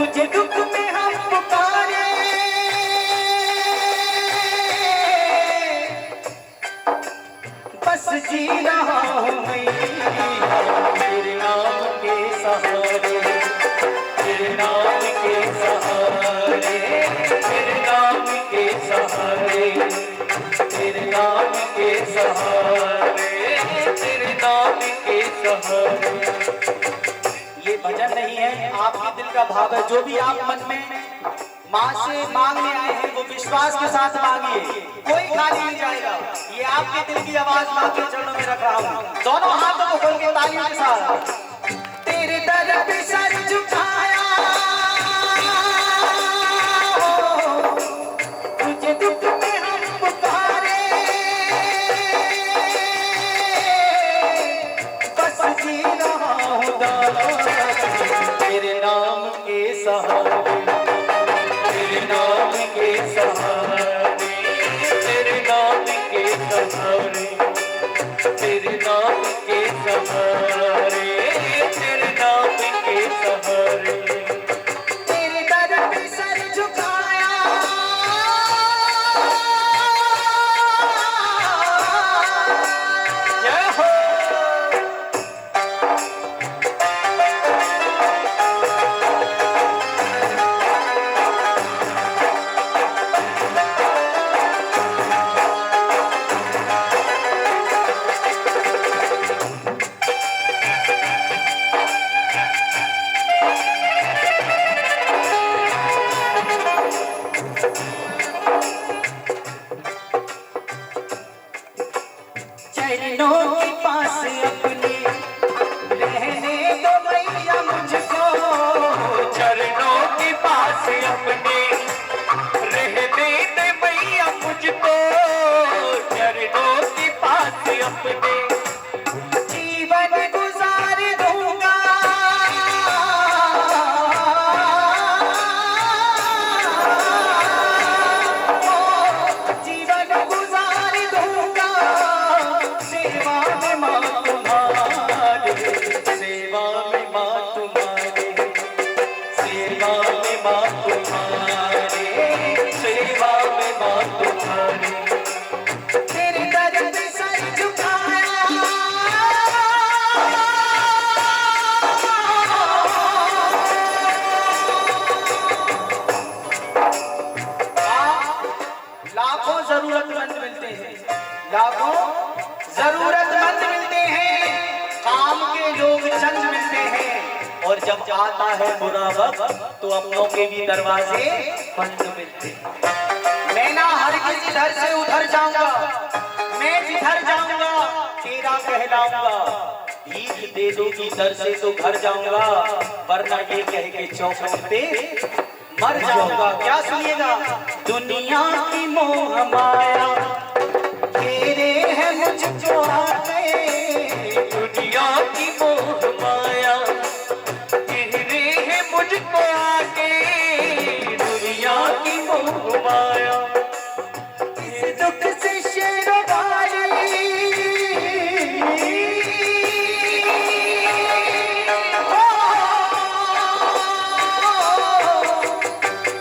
तुझे दुख में हम पुकारे, बस जी रहा हूँ तेरे नाम के सहारे, तेरे नाम के सहारे, तेरे नाम के सहारे, तेरे नाम के सहारे, तेरे नाम के सहारे। ये भजन नहीं है, आपके दिल का भाव है। जो भी आप मन में माँ से मांगने आए हैं वो विश्वास के साथ मांगिए, कोई खाली नहीं जाएगा। ये आपके दिल की आवाज माँ के चरणों में रख रहा हूँ। दोनों हाथों को खोल के तालियों के साथ। तेरे दर पे सर झुकाया, तुझे दुख में हम पुकारे, बस जी रहा हूँ तेरे नाम के सहारे, तेरे नाम के सहारे, तेरे नाम के सहारे, तेरे नाम के सहारे, तेरे नाम के सहारे। तेरे दर पे सर झुकाया, जय हो। चरणों के पास अपने रहने दो मैया मुझको, चरणों के पास अपने रहने दे मैया मुझको, चरणों के पास अपने जीवन गुजार दूंगा, जीवन गुजार दूंगा, सेवा में माँ तुम्हारे, सेवा में माँ तुम्हारे, सेवा में माँ तुम्हारे, सेवा में माँ तुम्हारे। तेरे दर पे सर झुकाया, लाखों जरूरतमंद मिलते हैं, लाखों जरूरतमंद मिलते हैं, काम के लोग चंद मिलते हैं, और जब आता है बुरा वक्त तो अपनों के भी दरवाजे बंद मिलते हैं। मैं ना हर किसी घर से उधर जाऊंगा, मैं जिधर जाऊंगा तेरा कहलाऊंगा, भीख दे दोगी दर से तो घर जाऊंगा, वरना ये कह के चौखट पे मर जाऊंगा। क्या सुनिएगा, दुनिया की मोह माया तेरे है मुझको आके, दुनिया की मोह माया तेरे है मुझको आके, दुनिया की मोह माया इस दुख से शेरों वाली,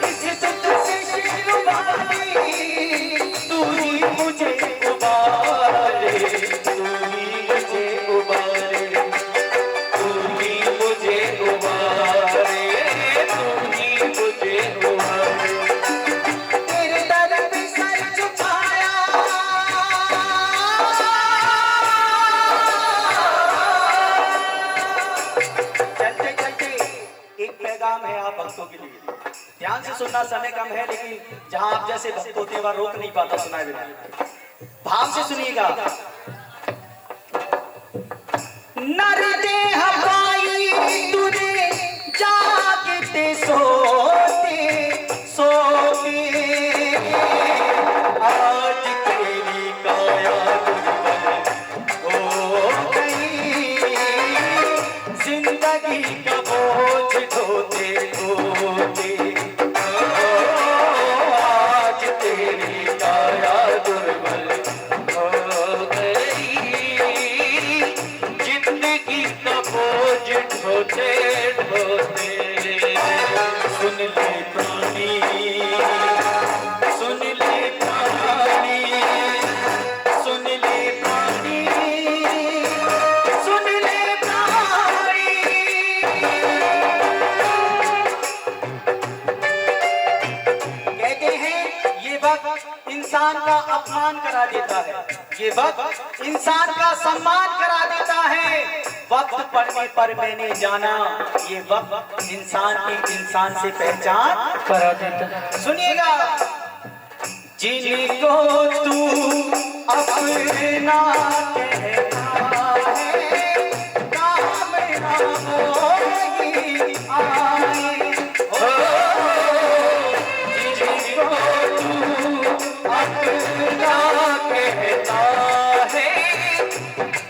इस दुख से शेरों वाली, तू ही मुझे उबारे, तू ही मुझे उबारे, तू ही मुझे उबारे, तू ही मुझे उबारे। तेरे दर पे सर झुकाया, चलते चलते एक पैगाम है आप भक्तों के लिए, ध्यान से सुनना। समय कम है लेकिन जहां आप जैसे भक्त होते हैं वहां रोक नहीं पाता सुनाए बिना, भाव से सुनिएगा। नर देह पाई तूने जागते सोते सोते, आज तेरी काया दुर्बल हो गई, जिंदगी का बोझ ढोते ढोते, आज तेरी काया दुर्बल हो गई, जिंदगी का सम्मान करा देता है, ये वक्त इंसान का सम्मान करा देता है। वक्त पड़ने पर मैंने जाना, ये वक्त इंसान की इंसान से पहचान करा देता है। सुनिएगा, जिनको तू अपना कहता है, काम ना होगी आए। जिनको तू अपना कहता है,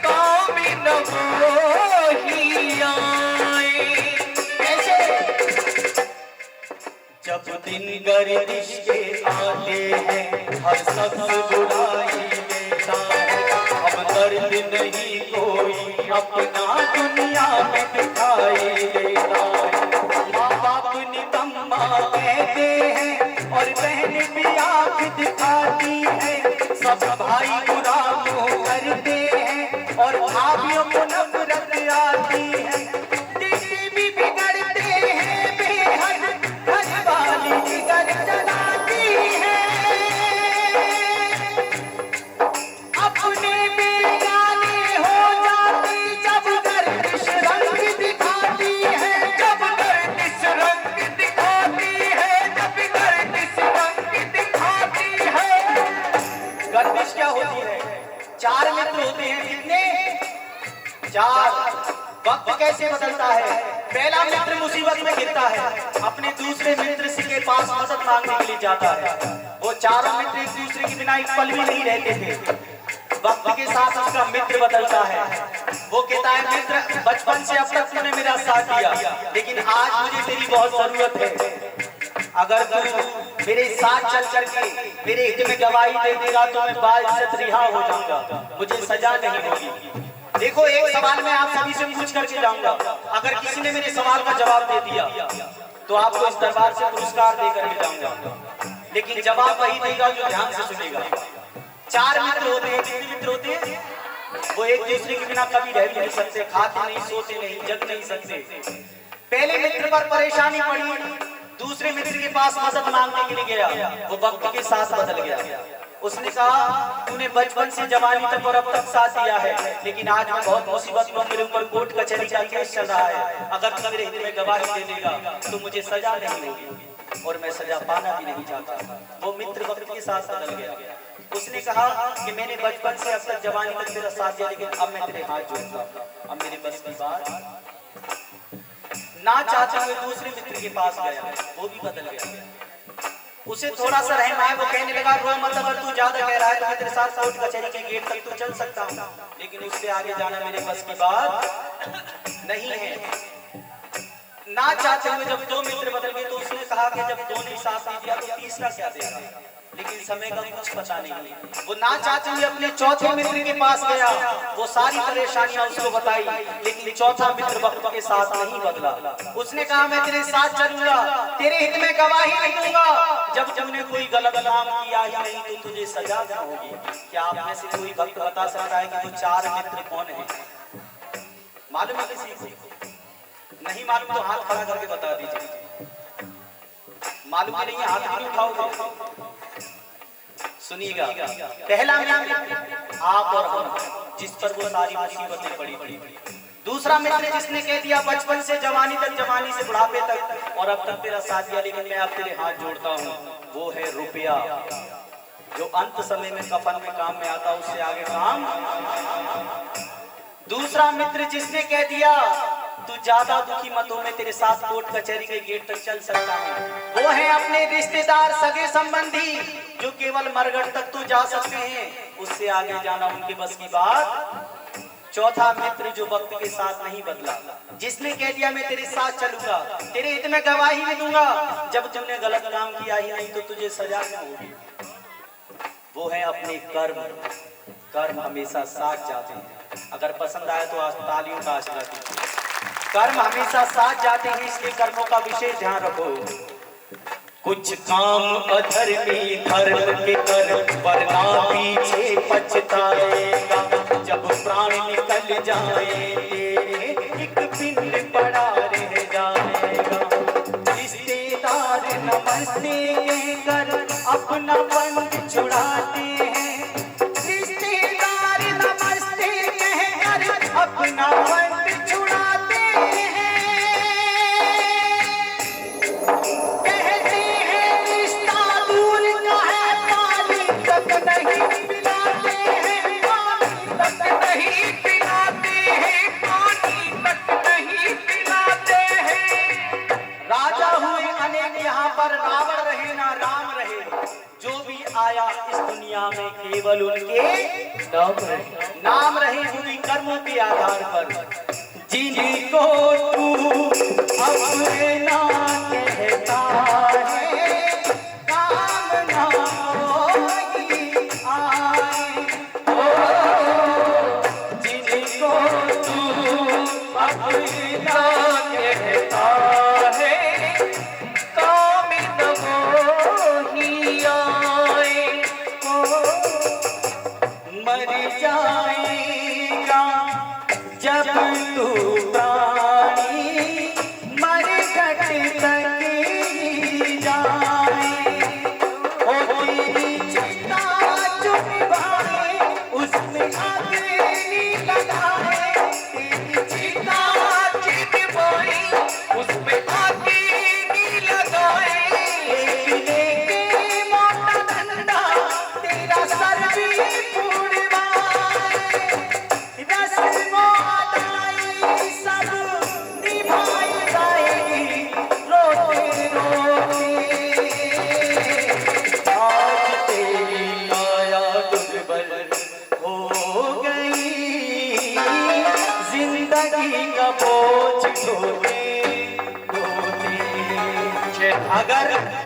काम ना होगी आए। ऐसे जब दिन गर्दिश के आते हैं, हर शख्स बुराई देता है। अब दर्द नहीं कोई अपना दुनिया में दिखाई देता है। माँ बाप निकम्मा कहते हैं और बहन भी आँख दिखाती है। सब भाई बुरा मुँह करते हैं और भाभीओं को नफरत आती है। दीदी भी बिगड़ते हैं बेहद, घर वाली बिगड़ चलाती है। अपने बेगाने हो जाती जब गर्दिश रंग दिखाती है। जब गर्दिश रंग दिखाती है, जब गर्दिश रंग दिखाती है। गर्दिश क्या होती है? चार मित्र होते हैं, कितने? चार। वक्त कैसे बदलता है? पहला मित्र मुसीबत में गिरता है, अपने दूसरे मित्र से के पास मदद मांगने के लिए जाता है। वो चारों मित्र एक दूसरे के बिना एक पल भी नहीं रहते थे। वक्त के साथ उसका मित्र बदलता है। वो कहता है, मित्र बचपन से अब तक तूने मेरा साथ दिया, लेकिन आज मुझे तेरी बहुत जरूरत है। अगर तू मेरे साथ चल करके मेरे हित में गवाही दे देगा तो मैं बाइज्जत रिहा हो जाऊंगा, मुझे सजा नहीं होगी। देखो, एक सवाल मैं आप सभी से पूछ करके जाऊंगा। अगर किसी ने मेरे सवाल का जवाब दे दिया तो आपको इस दरबार से पुरस्कार दे करके जाऊंगा, लेकिन जवाब वही देगा जो ध्यान से सुनेगा। चार मित्र होते हैं, कितने मित्र होते हैं? वो एक दूसरे के बिना कभी रह भी नहीं सकते, खाते नहीं, सोते नहीं, जग नहीं सकते। पहले मित्र पर परेशानी पड़ी, दूसरे मित्र के पास मदद मांगने के लिए गया, वो वक्त के साथ बदल गया। उसने कहा, तूने बचपन से जवानी तक और अब तक साथ दिया है, लेकिन आज मैं बहुत मुसीबत में, मेरे ऊपर कोर्ट कचहरी का केस चल रहा है। अगर तू मेरे हित में गवाही दे देगा तो मुझे सजा नहीं होगी और मैं सजा पाना भी नहीं चाहता। वो मित्र वक्त के साथ बदल गया। उसने कहा कि मैंने बचपन से अब तक जवानी तक तेरा साथ दिया, लेकिन अब मैं तेरे हाथ जोड़ता हूं, अब मेरे बस की बात ना चाहते हुए दूसरे मित्र के पास गया, वो भी बदल गया। उसे थोड़ा सा रहम आया, वो कहने लगा, रो मत, अगर तू ज्यादा कह रहा है तो मैं तेरे साथ कोर्ट कचहरी के गेट तक तो चल सकता हूँ, लेकिन उससे आगे जाना मेरे बस की बात नहीं है। ना चाहते हुए जब दो मित्र बदल गए तो उसने कहा कि जब दो ने साथ नहीं दिया तो तीसरा क्या देगा, लेकिन समय का कुछ पता नहीं। वो ना चाहते हुए अपने चौथे मित्र के पास गया, वो सारी परेशानियां उसको बताई, लेकिन चौथा मित्र वक्त के साथ नहीं बदला। उसने कहा, मैं तेरे साथ चलूंगा, तेरे हित में गवाही नहीं दूंगा, जब तुमने कोई गलत काम किया ही नहीं तो तुझे सजा क्या होगी। क्या आप में से कोई भक्त बता सकता है कि वो चार मित्र कौन है? मालूम है किसी को? नहीं मालूम तो हाथ खड़ा करके बता दीजिए। मालूम नहीं है, हाथ नहीं उठाओगे। सुनिएगा, पहला मित्र आप और हम, जिस पर वो सारी मुसीबतें पड़ी। दूसरा मित्र जिसने कह दिया बचपन से जवानी तक, जवानी से बुढ़ापे तक, और अब तक तेरा साथ दिया, लेकिन मैं अब तेरे हाथ जोड़ता हूँ, वो है रुपया, जो अंत समय में कफन में काम में आता, उससे आगे काम। दूसरा मित्र जिसने कह दिया तू ज्यादा दुखी मत हो, मैं तेरे साथ कोर्ट कचहरी के गेट तक चल सकता हूँ, वो है अपने रिश्तेदार, सगे संबंधी, जो केवल मरघट तक तो जा सकते हैं, उससे आगे जाना उनके बस की बात। चौथा मित्र जो वक्त के साथ नहीं बदला, जिसने कह दिया मैं तेरे साथ चलूंगा, तेरे हित में गवाही भी दूंगा, जब तुमने गलत काम किया ही नहीं तो तुझे सजा क्या होगी। वो है अपने कर्म। कर्म हमेशा साथ जाते हैं। अगर पसंद आए तो तालियों का आशीर्वाद कीजिए। कर्म हमेशा साथ जाते हैं, इसलिए कर्मों का विशेष ध्यान रखो। कुछ काम अधर्मी धर्म के कर, वरना पीछे पछताएगा, जब प्राण निकल जाए तेरे एक पिंड पड़ा रह जाएगा। रिश्तेदार नमस्ते कहकर अपना बंद छुड़ाते हैं, अपना वक्त छुड़ाते हैं, कहते हैं रिश्ता दूर का है, पानी तक नहीं पिलाते हैं, पानी तक नहीं पिलाते हैं, पानी तक नहीं पिलाते हैं। राजा हुए अनेक यहाँ पर, रावण रहे ना राम रहे, जो भी आया इस दुनिया में केवल उनके नाम रहे, हुई कर्मों के आधार पर। जिनको तू अपना कहता है, काम ना कोई आए, जिनको तू अपना कहता है, काम न कोई आए। मर जाएगा जब तू प्राणी, मरघट तक ही जाए, ओ तेरी चिता चुप भाए, उसमें अग्नि लगाए, तेरी चिता चुप भाए, उसमें अग्नि लगाए, लेके मोटा डंडा तेरा सर भी जिंदगी का बोझ ढोते ढोते। अगर